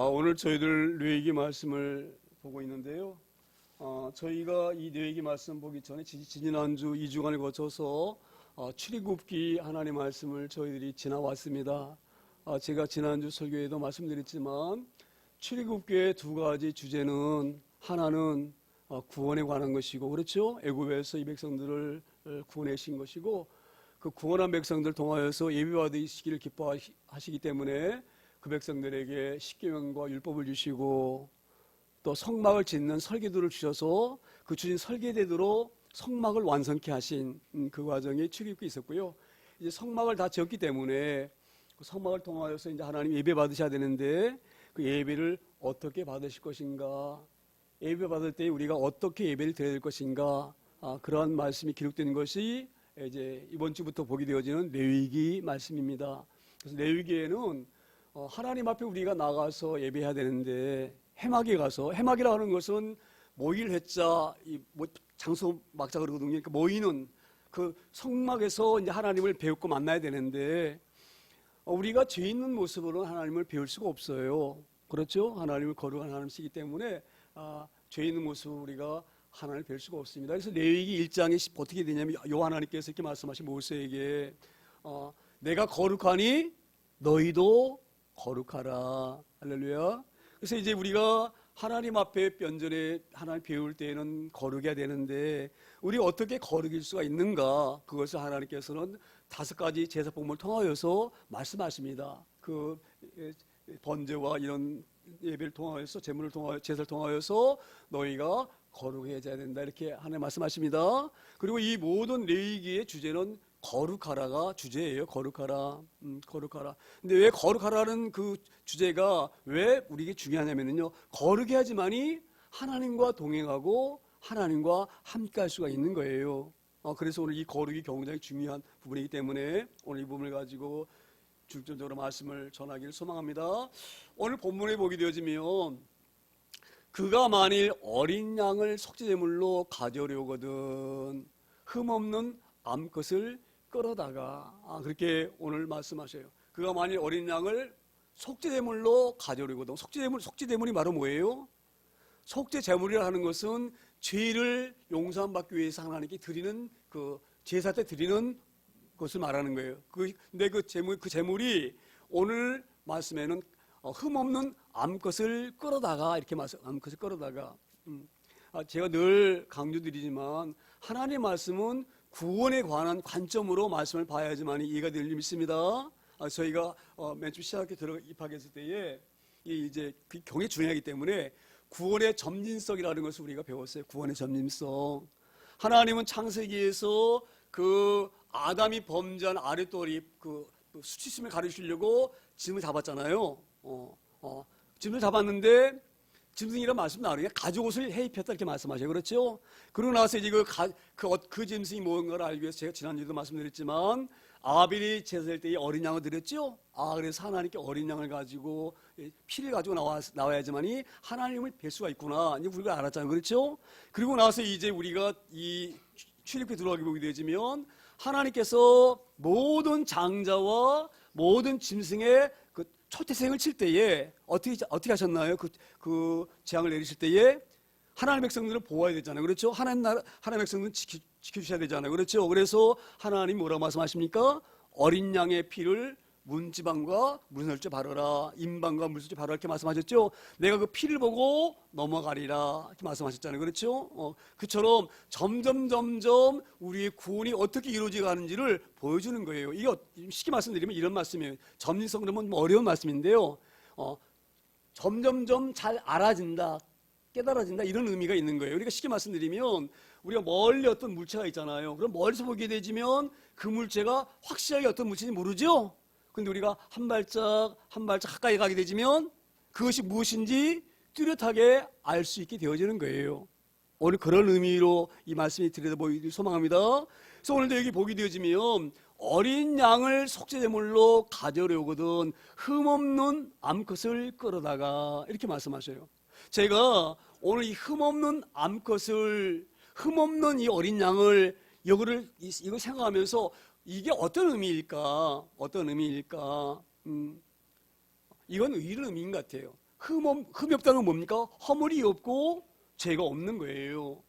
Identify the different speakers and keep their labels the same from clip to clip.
Speaker 1: 오늘 저희들 뇌기 말씀을 보고 있는데요. 저희가 이 뇌기 말씀 보기 전에 지난주 2주간을 거쳐서 출애굽기 하나님 말씀을 저희들이 지나왔습니다. 제가 지난주 설교에도 말씀드렸지만 출애굽기의 두 가지 주제는 하나는 구원에 관한 것이고, 그렇죠? 애굽에서 이 백성들을 구원하신 것이고, 그 구원한 백성들 통하여서 예배받으시기를 기뻐하시기 때문에 그 백성들에게 십계명과 율법을 주시고 또 성막을 짓는 설계도를 주셔서 그 주신 설계대로 성막을 완성케 하신 그 과정이 출애굽기에 있었고요. 이제 성막을 다 지었기 때문에 그 성막을 통하여서 이제 하나님 예배 받으셔야 되는데 그 예배를 어떻게 받으실 것인가, 예배 받을 때 우리가 어떻게 예배를 드려야 될 것인가, 그러한 말씀이 기록된 것이 이제 이번 주부터 보게 되어지는 레위기 말씀입니다. 그래서 레위기에는 하나님 앞에 우리가 나가서 예배해야 되는데 회막에 가서, 회막이라고 하는 것은 모일 회자, 장소 막자 그러거든요. 그러니까 모이는 그 성막에서 이제 하나님을 배우고 만나야 되는데 우리가 죄 있는 모습으로는 하나님을 배울 수가 없어요. 그렇죠? 하나님을 거룩한 하나님이시기 때문에 죄 있는 모습으로 우리가 하나님을 배울 수가 없습니다. 그래서 레위기 1장에 어떻게 되냐면 하나님께서 이렇게 말씀하신 모세에게 내가 거룩하니 너희도 거룩하라. 할렐루야. 그래서 이제 우리가 하나님 앞에 변전에 하나님 배울 때에는 거룩해야 되는데 우리가 어떻게 거룩일 수가 있는가, 그것을 하나님께서는 5가지 제사법을 통하여서 말씀하십니다. 그 번제와 이런 예배를 통하여서, 제물을 통하여, 제사를 통하여서 너희가 거룩해져야 된다, 이렇게 하나님 말씀하십니다. 그리고 이 모든 레위기의 주제는 거룩하라가 주제예요. 거룩하라. 거룩하라. 근데 왜 거룩하라는 그 주제가 왜 우리에게 중요하냐면요, 거룩해야지만이 하나님과 동행하고 하나님과 함께 할 수가 있는 거예요. 그래서 오늘 이 거룩이 굉장히 중요한 부분이기 때문에 오늘 이 부분을 가지고 중점적으로 말씀을 전하기를 소망합니다. 오늘 본문에 보게 되어지면 그가 만일 어린 양을 속죄제물로 가져오려거든 흠없는 암컷을 끌어다가, 그렇게 오늘 말씀하셔요. 그가 만일 어린 양을 속죄제물로 가져오려거든. 속죄제물이 바로 뭐예요? 속죄제물이라 하는 것은 죄를 용서받기 위해서 하나님께 드리는 그 제사 때 드리는 것을 말하는 거예요. 근데 그 제물이 오늘 말씀에는 흠없는 암컷을 끌어다가, 이렇게 암컷을 끌어다가. 제가 늘 강조드리지만 하나님의 말씀은 구원에 관한 관점으로 말씀을 봐야지만 이해가 될 일이 있습니다. 저희가 맨 처음 시작에 입학했을 때에 이제 그 굉장히 중요하기 때문에 구원의 점진성이라는 것을 우리가 배웠어요. 구원의 점진성. 하나님은 창세기에서 그 아담이 범죄한 아랫돌이 그 수치심을 가르치려고 짐을 잡았잖아요. 짐을 잡았는데 짐승이란 말씀 나오니까 가죽옷을 해입혔다, 이렇게 말씀하셔요. 그렇죠? 그러고 나서 이제 그 짐승이 뭔가를 알기 위해서 제가 지난주에도 말씀드렸지만 아벨이 제사할 때 어린 양을 드렸죠? 그래서 하나님께 어린 양을 가지고 피를 가지고 나와야지만이 하나님을 뵐 수가 있구나, 이제 우리가 알았잖아요. 그렇죠? 그리고 나서 이제 우리가 이 출애굽기에 들어가게 보게 되지면 하나님께서 모든 장자와 모든 짐승의 그 초태생을 칠 때에 어떻게 하셨나요? 그 재앙을 내리실 때에 하나님의 백성들을 보호해야 되잖아요. 그렇죠? 하나님의 백성들은 지켜주셔야 되잖아요. 그렇죠? 그래서 하나님이 뭐라고 말씀하십니까? 어린 양의 피를 문지방과 물설주 바르라, 임방과 물설주 바르라, 이렇게 말씀하셨죠? 내가 그 피를 보고 넘어가리라, 이렇게 말씀하셨잖아요. 그렇죠? 그처럼 점점 우리의 구원이 어떻게 이루어져 가는지를 보여주는 거예요. 이게 쉽게 말씀드리면 이런 말씀이에요. 점진성 그러면 좀 어려운 말씀인데요. 점점 잘 알아진다, 깨달아진다, 이런 의미가 있는 거예요. 우리가 쉽게 말씀드리면 우리가 멀리 어떤 물체가 있잖아요. 그럼 멀리서 보게 되지면 그 물체가 확실하게 어떤 물체인지 모르죠? 근데 우리가 한 발짝 가까이 가게 되지면 그것이 무엇인지 뚜렷하게 알 수 있게 되어지는 거예요. 오늘 그런 의미로 이 말씀이 들여다보기를 소망합니다. 그래서 오늘도 여기 보게 되어지면 어린 양을 속죄제물로 가져오려거든 흠없는 암컷을 끌어다가, 이렇게 말씀하셔요. 제가 오늘 이 흠없는 암컷을, 흠없는 이 어린 양을 이걸 생각하면서 이게 어떤 의미일까? 이건 이런 의미인 것 같아요. 흠이 없다는 건 뭡니까? 허물이 없고 죄가 없는 거예요.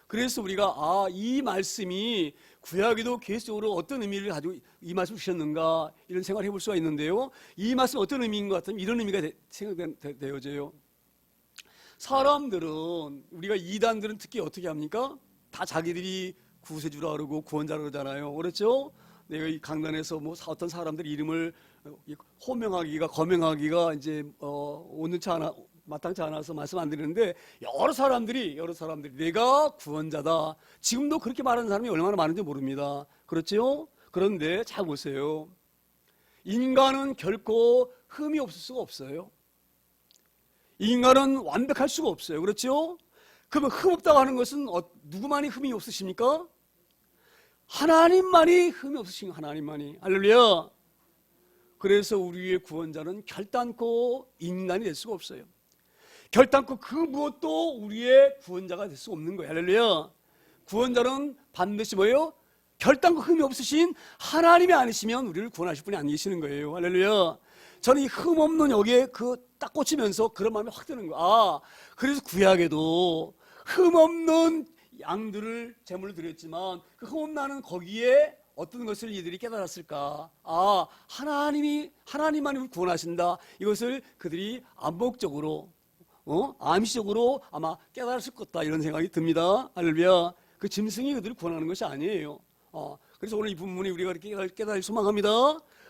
Speaker 1: 그래서 우리가 이 말씀이 구약에도 계속적으로 어떤 의미를 가지고 이 말씀을 주셨는가 이런 생각을 해볼 수가 있는데요. 이 말씀 어떤 의미인 것 같으면 이런 의미가 생각되어져요. 사람들은 우리가 이단들은 특히 어떻게 합니까? 다 자기들이 구세주라 그러고 구원자라 그러잖아요. 그렇죠? 내가 이 강단에서 뭐 어떤 사람들 이름을 호명하기가 거명하기가 이제 마땅치 않아서 말씀 안 드리는데 여러 사람들이 내가 구원자다. 지금도 그렇게 말하는 사람이 얼마나 많은지 모릅니다. 그렇죠? 그런데 잘 보세요. 인간은 결코 흠이 없을 수가 없어요. 인간은 완벽할 수가 없어요. 그렇죠? 그러면 흠 없다고 하는 것은 누구만이 흠이 없으십니까? 하나님만이 흠이 없으신 하나님만이. 할렐루야. 그래서 우리의 구원자는 결단코 인간이 될 수가 없어요. 결단코 그 무엇도 우리의 구원자가 될 수 없는 거예요. 할렐루야. 구원자는 반드시 뭐예요? 결단코 흠이 없으신 하나님이 아니시면 우리를 구원하실 분이 아니시는 거예요. 할렐루야. 저는 이 흠 없는 여기에 딱 꽂히면서 그런 마음이 확 드는 거예요. 그래서 구약에도 흠 없는 양들을 제물로 드렸지만 그 흠 없는 거기에 어떤 것을 이들이 깨달았을까? 하나님만이 우리를 구원하신다. 이것을 그들이 암묵적으로 암시적으로 아마 깨달았을 것 같다 이런 생각이 듭니다. 할렐루야. 그 짐승이 그들을 구원하는 것이 아니에요. 그래서 오늘 이 본문이 우리가 이렇게 깨달을 소망합니다.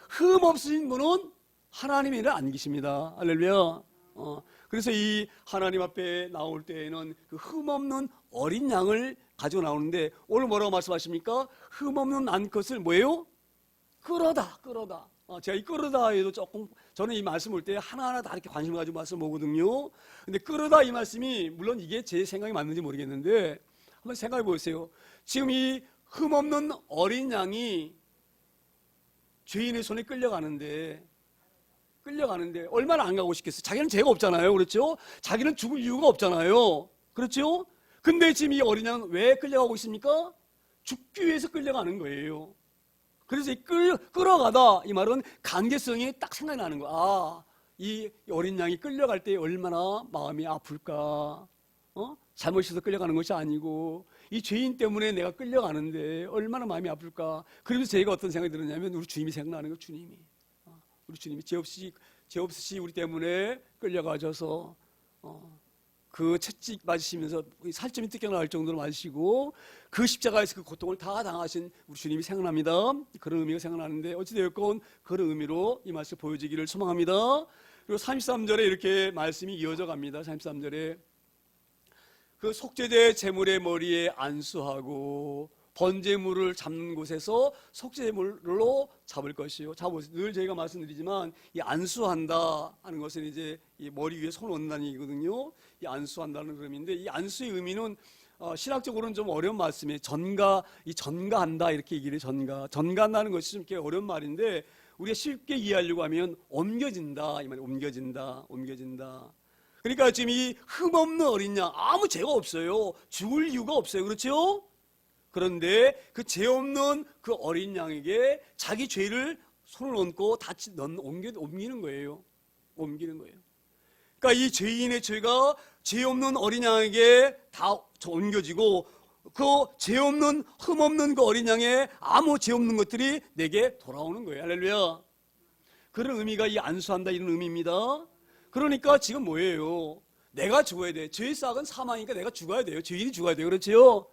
Speaker 1: 흠 없으신 분은 하나님의 일을 안 계십니다. 할렐루야. 그래서 이 하나님 앞에 나올 때에는 그 흠 없는 어린 양을 가지고 나오는데 오늘 뭐라고 말씀하십니까? 흠 없는 암컷을 뭐예요? 끌어다. 제가 이 끌어다에도 조금 저는 이 말씀 볼 때 하나하나 다 이렇게 관심을 가지고 말씀 보거든요. 근데 끌어다 이 말씀이 물론 이게 제 생각이 맞는지 모르겠는데 한번 생각해 보세요. 지금 이 흠 없는 어린 양이 죄인의 손에 끌려가는데 얼마나 안 가고 싶겠어요. 자기는 죄가 없잖아요. 그렇죠? 자기는 죽을 이유가 없잖아요. 그렇죠? 근데 지금 이 어린 양은 왜 끌려가고 있습니까? 죽기 위해서 끌려가는 거예요. 그래서 이 끌어가다 이 말은 관계성이 딱 생각이 나는 거야. 이 어린 양이 끌려갈 때 얼마나 마음이 아플까. 잘못해서 끌려가는 것이 아니고 이 죄인 때문에 내가 끌려가는데 얼마나 마음이 아플까. 그러면서 제가 어떤 생각이 들었냐면 우리 주님이 생각나는 거예요. 우리 주님이 죄 없으시 우리 때문에 끌려가셔서 그 채찍 맞으시면서 살점이 뜯겨나갈 정도로 맞으시고 그 십자가에서 그 고통을 다 당하신 우리 주님이 생각납니다. 그런 의미가 생각나는데 어찌되었건 그런 의미로 이 말씀 보여지기를 소망합니다. 그리고 33절에 이렇게 말씀이 이어져 갑니다. 33절에 그 속죄제 제물의 머리에 안수하고 번제물을 잡는 곳에서 속죄제물로 잡을 것이요. 늘 저희가 말씀드리지만 이 안수한다 하는 것은 이제 이 머리 위에 손을 얹는다는 얘기거든요. 이 안수한다는 그림인데 이 안수의 의미는 신학적으로는 좀 어려운 말씀이에요. 전가한다 이렇게 얘기를 전가한다는 것이 좀 이렇게 어려운 말인데 우리가 쉽게 이해하려고 하면 옮겨진다 이 말이 옮겨진다. 그러니까 지금 이 흠없는 어린 양 아무 죄가 없어요. 죽을 이유가 없어요. 그렇죠? 그런데 그 죄 없는 그 어린 양에게 자기 죄를 손을 얹고 옮기는 거예요. 그러니까 이 죄인의 죄가 죄 없는 어린 양에게 다 옮겨지고 그 죄 없는 흠 없는 그 어린 양의 아무 죄 없는 것들이 내게 돌아오는 거예요. 할렐루야. 그런 의미가 이 안수한다 이런 의미입니다. 그러니까 지금 뭐예요? 내가 죽어야 돼. 죄의 싹은 사망이니까 내가 죽어야 돼요. 죄인이 죽어야 돼요. 그렇죠?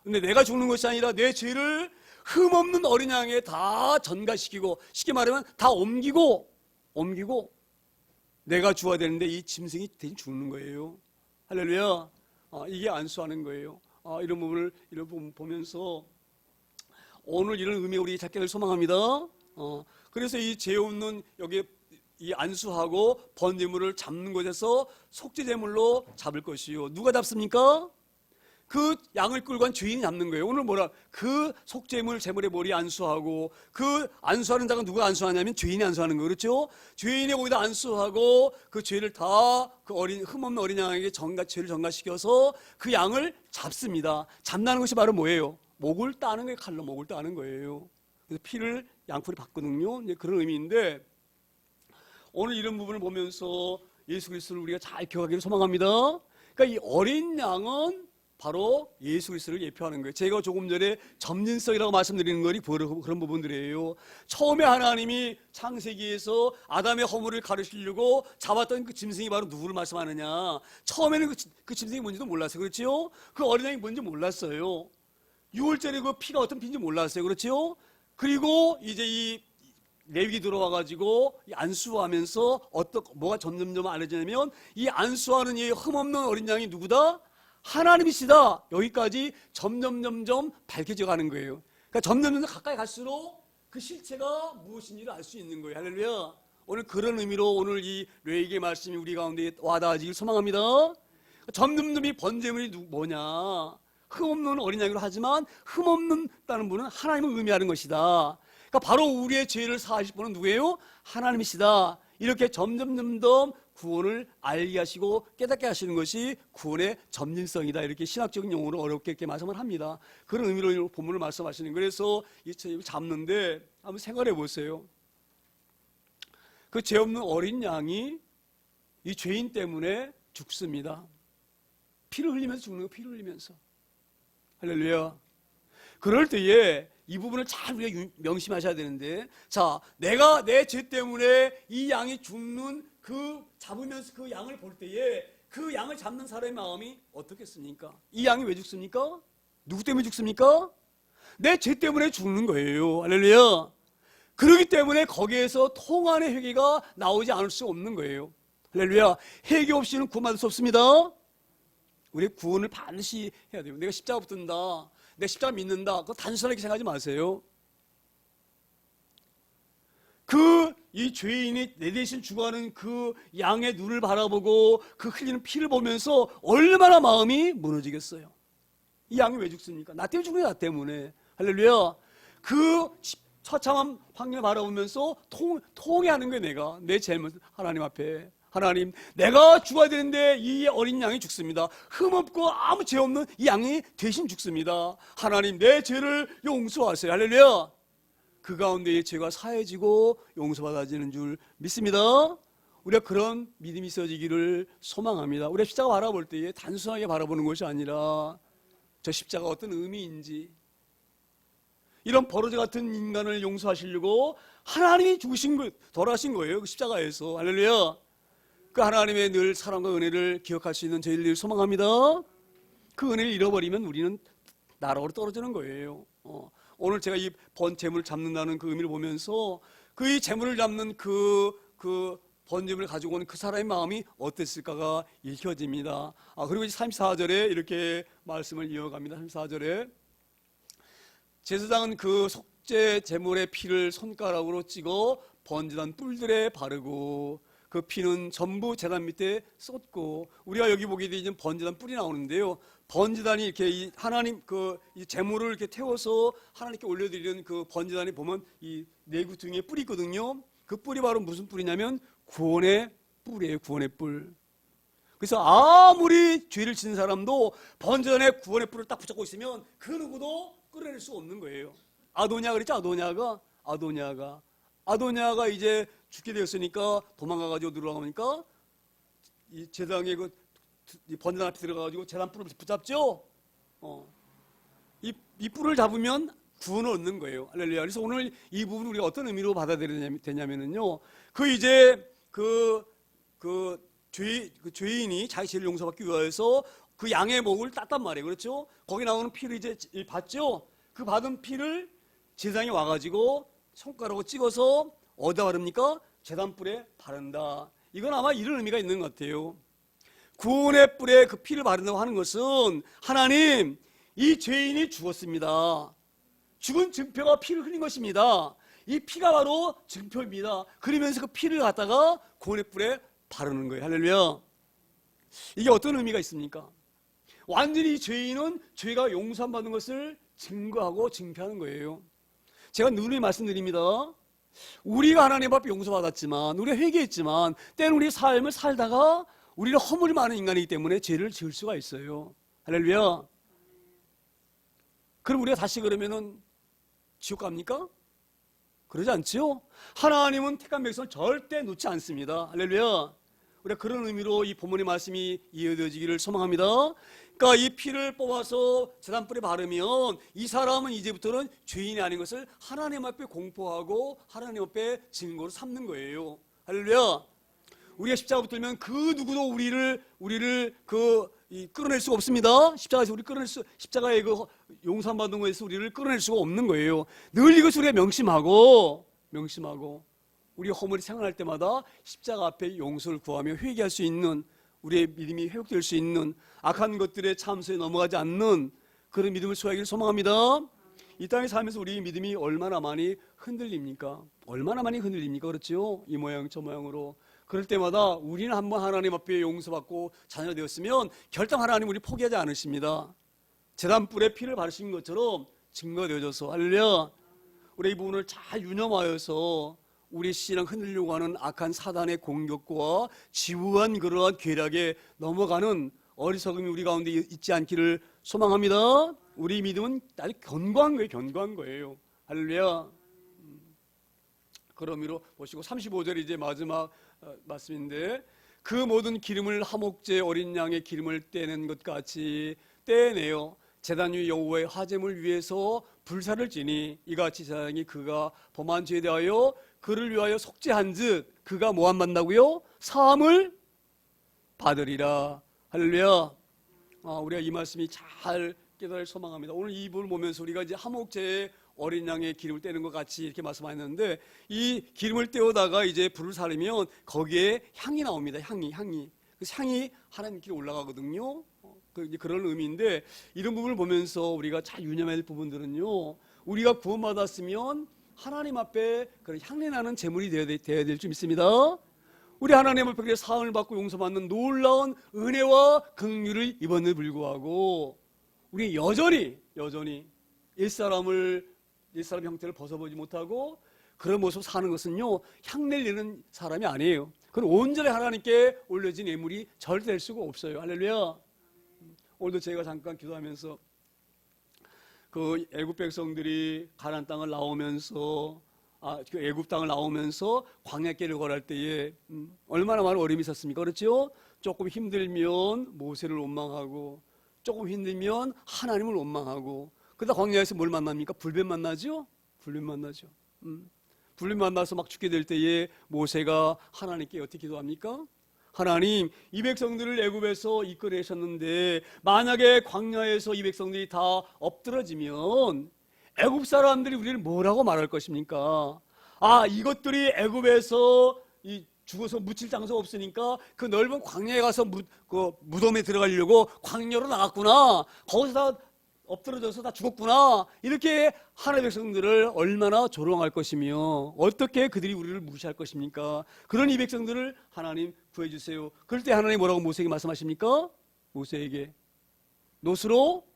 Speaker 1: 근데 내가 죽는 것이 아니라 내 죄를 흠없는 어린 양에 다 전가시키고 쉽게 말하면 다 옮기고 내가 죽어야 되는데 이 짐승이 대신 죽는 거예요. 할렐루야. 이게 안수하는 거예요. 이런 부분 보면서 오늘 이런 의미 우리 찾게 될 소망합니다. 그래서 이 죄 없는 여기 이 안수하고 번제물을 잡는 곳에서 속죄제물로 잡을 것이요. 누가 잡습니까? 그 양을 끌고 간 죄인이 잡는 거예요. 오늘 그 속죄물 제물의 머리 안수하고 그 안수하는 자가 누가 안수하냐면 죄인이 안수하는 거예요. 그렇죠? 죄인이 거기다 안수하고 그 죄를 다 그 흠없는 어린 양에게 죄를 전가시켜서 그 양을 잡습니다. 잡는다는 것이 바로 뭐예요? 목을 따는 거예요. 칼로 목을 따는 거예요. 그래서 피를 양풀이 받거든요. 이제 그런 의미인데 오늘 이런 부분을 보면서 예수 그리스도를 우리가 잘 기억하기를 소망합니다. 그러니까 이 어린 양은 바로 예수 그리스도를 예표하는 거예요. 제가 조금 전에 점진성이라고 말씀드리는 것이 그런 부분들이에요. 처음에 하나님이 창세기에서 아담의 허물을 가르치려고 잡았던 그 짐승이 바로 누구를 말씀하느냐. 처음에는 그 짐승이 뭔지도 몰랐어요. 그렇죠? 그 어린 양이 뭔지 몰랐어요. 6월절에 그 피가 어떤 피인지 몰랐어요. 그렇죠? 그리고 이제 이 레위기 들어와가지고 이 안수하면서 뭐가 점점점 알려지냐면 이 안수하는 이 흠없는 어린 양이 누구다? 하나님이시다. 여기까지 점점 밝혀져 가는 거예요. 그러니까 점점 가까이 갈수록 그 실체가 무엇인지를 알 수 있는 거예요. 할렐루야. 오늘 그런 의미로 오늘 이 레위기의 말씀이 우리 가운데 와닿아지길 소망합니다. 점점 이 번제물이 뭐냐? 흠없는 어린 양이로 하지만 흠없는다는 분은 하나님을 의미하는 것이다. 그러니까 바로 우리의 죄를 사하실 분은 누구예요? 하나님이시다. 이렇게 점점 구원을 알게 하시고 깨닫게 하시는 것이 구원의 점진성이다. 이렇게 신학적인 용어로 어렵게 이렇게 말씀을 합니다. 그런 의미로 본문을 말씀하시는 거예요. 그래서 이 잡는데 한번 생각해 보세요. 그 죄 없는 어린 양이 이 죄인 때문에 죽습니다. 피를 흘리면서 죽는 거, 피를 흘리면서. 할렐루야. 그럴 때에 이 부분을 잘 우리가 명심하셔야 되는데, 자, 내가 내 죄 때문에 이 양이 죽는 잡으면서 그 양을 볼 때에 그 양을 잡는 사람의 마음이 어떻겠습니까? 이 양이 왜 죽습니까? 누구 때문에 죽습니까? 내 죄 때문에 죽는 거예요. 할렐루야. 그렇기 때문에 거기에서 통한의 회개가 나오지 않을 수 없는 거예요. 할렐루야. 회개 없이는 구원받을 수 없습니다. 우리 구원을 반드시 해야 돼요. 내가 십자가 붙든다, 내 십자가 믿는다, 그거 단순하게 생각하지 마세요. 이 죄인이 내 대신 죽어가는 그 양의 눈을 바라보고 그 흘리는 피를 보면서 얼마나 마음이 무너지겠어요. 이 양이 왜 죽습니까? 나 때문에 죽는 나 때문에. 할렐루야. 그 처참한 환경을 바라보면서 통회하는 거예요. 내가 내 잘못 하나님 앞에. 하나님, 내가 죽어야 되는데 이 어린 양이 죽습니다. 흠없고 아무 죄 없는 이 양이 대신 죽습니다. 하나님, 내 죄를 용서하세요. 할렐루야. 그 가운데에 죄가 사해지고 용서받아지는 줄 믿습니다. 우리가 그런 믿음이 있어지기를 소망합니다. 우리가 십자가 바라볼 때에 단순하게 바라보는 것이 아니라 저 십자가 어떤 의미인지, 이런 버러지 같은 인간을 용서하시려고 하나님이 죽으신 것, 돌아가신 거예요. 그 십자가에서. 할렐루야. 그 하나님의 늘 사랑과 은혜를 기억할 수 있는 저희들 소망합니다. 그 은혜를 잃어버리면 우리는 나락으로 떨어지는 거예요. 오늘 제가 이 번제물을 잡는다는 그 의미를 보면서 이 제물을 잡는 그 번제물을 가지고 오는 그 사람의 마음이 어땠을까가 읽혀집니다. 그리고 34절에 이렇게 말씀을 이어갑니다. 34절에 제사장은 그 속죄 제물의 피를 손가락으로 찍어 번제단 뿔들에 바르고 그 피는 전부 제단 밑에 쏟고, 우리가 여기 보게 되면 번제단 뿔이 나오는데요. 번제단이 이렇게 하나님 이 제물을 이렇게 태워서 하나님께 올려드리는 그 번제단에 보면 이 내구 등에 뿔이 있거든요. 그 뿔이 바로 무슨 뿔이냐면 구원의 뿔이에요. 구원의 뿔. 그래서 아무리 죄를 지은 사람도 번제단에 구원의 뿔을 딱 붙잡고 있으면 그 누구도 끌어낼 수 없는 거예요. 아도냐 그랬죠? 아도냐가 이제 죽게 되었으니까 도망가가지고 들어가니까 이 제사장의 이 번제단 앞에 들어가가지고 제단 뿔을 붙잡죠. 이 뿔을 잡으면 구원을 얻는 거예요. 할렐루야. 그래서 오늘 이 부분 우리가 어떤 의미로 받아들여야 되냐면요. 죄인이 자기 죄를 용서받기 위해서 그 양의 목을 땄단 말이에요. 그렇죠? 거기 나오는 피를 이제 받죠. 그 받은 피를 제사장이 와가지고 손가락으로 찍어서 어디다 바릅니까? 제단뿔에 바른다. 이건 아마 이런 의미가 있는 것 같아요. 구원의 뿔에 그 피를 바른다고 하는 것은 하나님, 이 죄인이 죽었습니다. 죽은 증표가 피를 흘린 것입니다. 이 피가 바로 증표입니다. 그러면서 그 피를 갖다가 구원의 뿔에 바르는 거예요. 할렐루야. 이게 어떤 의미가 있습니까? 완전히 이 죄인은 죄가 용서받는 것을 증거하고 증표하는 거예요. 제가 누누이 말씀드립니다. 우리가 하나님 앞에 용서받았지만, 우리가 회개했지만, 때는 우리 삶을 살다가 우리는 허물이 많은 인간이기 때문에 죄를 지을 수가 있어요. 할렐루야. 그럼 우리가 다시 그러면은 지옥 갑니까? 그러지 않지요? 하나님은 택한 백성을 절대 놓지 않습니다. 할렐루야. 우리가 그런 의미로 이 본문의 말씀이 이해되어지기를 소망합니다. 그러니까 이 피를 뽑아서 제단불에 바르면 이 사람은 이제부터는 죄인이 아닌 것을 하나님 앞에 공포하고 하나님 앞에 증거로 삼는 거예요. 할렐루야. 우리가 십자가 붙들면 그 누구도 우리를 끌어낼 수가 없습니다. 십자가에서 십자가의 그 용서받는 것에서 우리를 끌어낼 수가 없는 거예요. 늘 이것을 우리가 명심하고 우리 허물이 생각할 때마다 십자가 앞에 용서를 구하며 회개할 수 있는, 우리의 믿음이 회복될 수 있는, 악한 것들의 참소에 넘어가지 않는 그런 믿음을 소유하기를 소망합니다. 이 땅에 살면서 우리의 믿음이 얼마나 많이 흔들립니까? 그렇죠? 이 모양 저 모양으로. 그럴 때마다 우리는 한번 하나님 앞에 용서받고 자녀 되었으면 결단 하나님 우리 포기하지 않으십니다. 제단불에 피를 바르신 것처럼 증거되어져서, 할렐루야. 우리 이 부분을 잘 유념하여서 우리 신앙 흔들려고 하는 악한 사단의 공격과 지루한 그러한 괴락에 넘어가는 어리석음이 우리 가운데 있지 않기를 소망합니다. 우리 믿음은 아주 견고한 거예요. 할렐루야. 그런 의미로 보시고 35절 이제 마지막 말씀인데, 그 모든 기름을 하목제 어린 양의 기름을 떼는 것 같이 떼내어 제단 위 여호와의 화제물 위에서 불사를 지니 이같이 제사장이 그가 범한 죄에 대하여 그를 위하여 속죄한즉 그가 뭐함 받는다고요? 사함을 받으리라. 할렐루야. 우리가 이 말씀이 잘 깨달을 소망합니다. 오늘 이 부분을 보면서 우리가 이제 하목제의 어린 양의 기름을 떼는 것 같이 이렇게 말씀하셨는데, 이 기름을 떼어다가 이제 불을 사르면 거기에 향이 나옵니다. 향이. 그 향이 하나님께 올라가거든요. 그런 의미인데, 이런 부분을 보면서 우리가 잘 유념해야 될 부분들은요, 우리가 구원받았으면 하나님 앞에 그런 향내나는 제물이 되어야 될 줄 믿습니다. 우리 하나님 앞에 사함을 받고 용서받는 놀라운 은혜와 긍휼을 입었는데 불구하고 우리 여전히 옛사람 형태를 벗어보지 못하고 그런 모습 사는 것은요, 향내를 내는 사람이 아니에요. 그건 온전히 하나님께 올려진 예물이 절대 될 수가 없어요. 할렐루야. 오늘도 제가 잠깐 기도하면서 그 애굽 백성들이 가나안 땅을 나오면서 그 애굽 땅을 나오면서 광야길을 걸을 때에 얼마나 많은 어려움이 있었습니까? 그렇죠? 조금 힘들면 모세를 원망하고, 조금 힘들면 하나님을 원망하고, 그러다 광야에서 뭘 만납니까? 불뱀 만나죠. 불뱀 만나서 막 죽게 될 때에 모세가 하나님께 어떻게 기도합니까? 하나님, 이 백성들을 애굽에서 이끌어내셨는데 만약에 광야에서 이 백성들이 다 엎드러지면 애굽 사람들이 우리를 뭐라고 말할 것입니까? 이것들이 애굽에서 죽어서 묻힐 장소가 없으니까 그 넓은 광야에 가서 그 무덤에 들어가려고 광야로 나갔구나. 거기서 다 엎드러져서 다 죽었구나. 이렇게 하나님의 백성들을 얼마나 조롱할 것이며 어떻게 그들이 우리를 무시할 것입니까? 그런 이 백성들을 하나님 구해주세요. 그럴 때 하나님 뭐라고 모세에게 말씀하십니까? 모세에게 노스로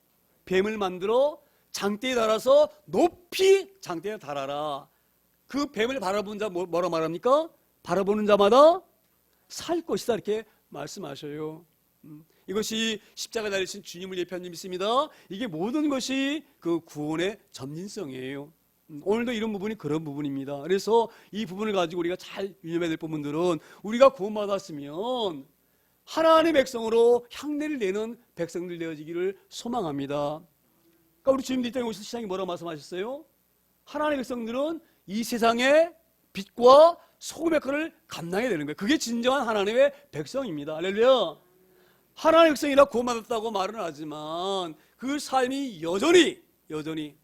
Speaker 1: 뱀을 만들어 장대에 달아서 높이 장대에 달아라. 그 뱀을 바라본 자 뭐라 말합니까? 바라보는 자마다 살 것이다, 이렇게 말씀하셔요. 이것이 십자가에 달리신 주님을 예표하는 줄 믿습니다. 이게 모든 것이 그 구원의 전진성이에요. 오늘도 이런 부분이 그런 부분입니다. 그래서 이 부분을 가지고 우리가 잘 유념해야 될 부분들은, 우리가 구원받았으면 하나님의 백성으로 향내를 내는 백성들 되어지기를 소망합니다. 그러니까 우리 주님도 이 땅에 오셔서 시장이 뭐라고 말씀하셨어요? 하나님의 백성들은 이 세상의 빛과 소금의 역할을 감당해야 되는 거예요. 그게 진정한 하나님의 백성입니다. 할렐루야. 하나님의 백성이라 구원받았다고 말은 하지만 그 삶이 여전히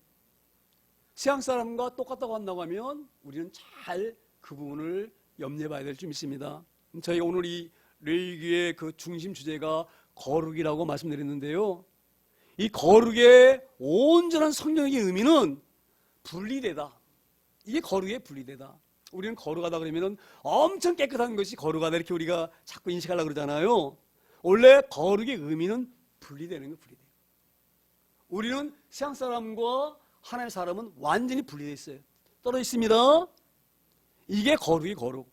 Speaker 1: 세상 사람과 똑같다고 한다고 하면 우리는 잘 그 부분을 염려해 봐야 될 줄 믿습니다. 저희가 오늘 이 레위기의 그 중심 주제가 거룩이라고 말씀드렸는데요, 이 거룩의 온전한 성경적인 의미는 분리되다. 이게 거룩의 분리되다. 우리는 거룩하다 그러면 엄청 깨끗한 것이 거룩하다 이렇게 우리가 자꾸 인식하려고 그러잖아요. 원래 거룩의 의미는 분리되는 거예요. 분리돼요. 우리는 세상 사람과 하나님의 사람은 완전히 분리되어 있어요. 떨어져 있습니다. 이게 거룩이 거룩.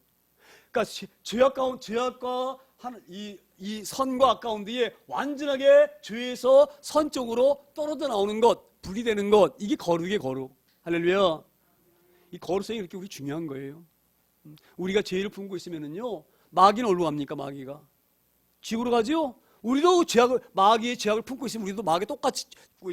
Speaker 1: 그러니까 죄악과 이 선과 악 가운데에 완전하게 죄에서 선쪽으로 떨어져 나오는 것, 분리되는 것, 이게 거룩의 거룩. 할렐루야. 이 거룩성이 이렇게 우리 중요한 거예요. 우리가 죄를 품고 있으면은요, 마귀는 어디로 갑니까? 마귀가 지옥으로 가죠. 우리도 마귀의 죄악을 품고 있으면 우리도 마귀 똑같이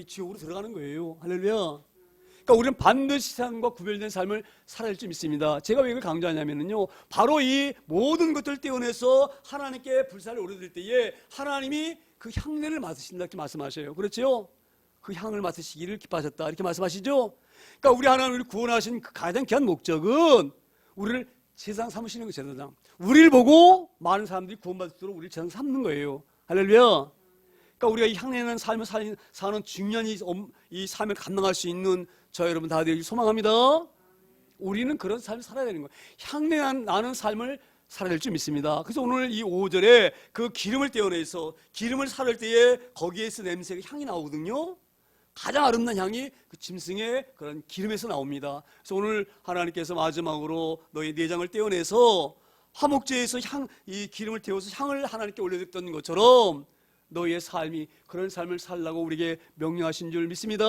Speaker 1: 지옥으로 들어가는 거예요. 할렐루야. 그러니까 우리는 반드시 세상과 구별된 삶을 살아야 할 줄 믿습니다. 제가 왜 이걸 강조하냐면요, 바로 이 모든 것들을 떼어내서 하나님께 불사를 오르들 때에 하나님이 그 향내를 맡으신다 이렇게 말씀하셔요. 그렇죠? 그 향을 맡으시기를 기뻐하셨다 이렇게 말씀하시죠. 그러니까 우리 하나님을 구원하신 그 가장 귀한 목적은 우리를 제사장 삼으시는 그 제사장, 우리를 보고 많은 사람들이 구원받을 수 있도록 우리를 제사장 삼는 거예요. 할렐루야. 그러니까 우리가 이 향내나는 삶을 사는 중요한 이 삶을 감당할 수 있는 저 여러분 다 되길 소망합니다. 우리는 그런 삶을 살아야 되는 거예요. 향내나는 삶을 살아야 될 줄 믿습니다. 그래서 오늘 이 5절에 그 기름을 떼어내서 기름을 사를 때에 거기에서 냄새가 향이 나오거든요. 가장 아름다운 향이 그 짐승의 그런 기름에서 나옵니다. 그래서 오늘 하나님께서 마지막으로 너희 내장을 떼어내서 화목제에서 이 기름을 태워서 향을 하나님께 올려드렸던 것처럼 너희의 삶이 그런 삶을 살라고 우리에게 명령하신 줄 믿습니다.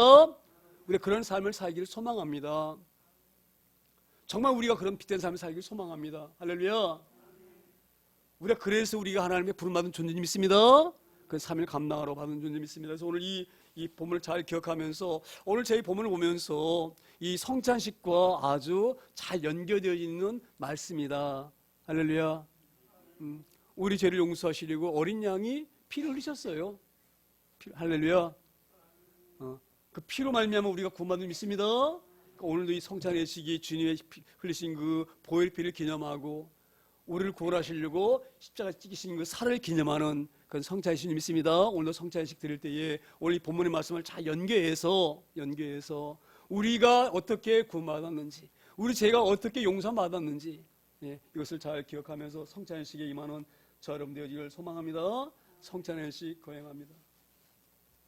Speaker 1: 우리가 그런 삶을 살기를 소망합니다. 정말 우리가 그런 빛된 삶을 살기를 소망합니다. 할렐루야. 우리가 그래서 우리가 하나님의 부름받은 존재인 믿습니다. 그 삶을 감당하러 받은 존재 믿습니다. 그래서 오늘 이 본문을 잘 기억하면서 오늘 저희 본문을 보면서 이 성찬식과 아주 잘 연결되어 있는 말씀이다. 할렐루야. 우리 죄를 용서하시려고 어린 양이 피를 흘리셨어요. 할렐루야. 그 피로 말미암아 우리가 구원받은 믿습니다. 그러니까 오늘도 이 성찬의 시기 주님의 흘리신 그 보혈 피를 기념하고 우리를 구원하시려고 십자가 찍으신 그 살을 기념하는 그런 성찬식 믿습니다. 오늘도 성찬식 드릴 때에 오늘 이 본문의 말씀을 잘 연계해서 우리가 어떻게 구원받았는지, 우리 죄가 어떻게 용서받았는지, 이것을 잘 기억하면서 성찬식에 임하는 저 여러분 되기를 소망합니다. 성찬식 거행합니다.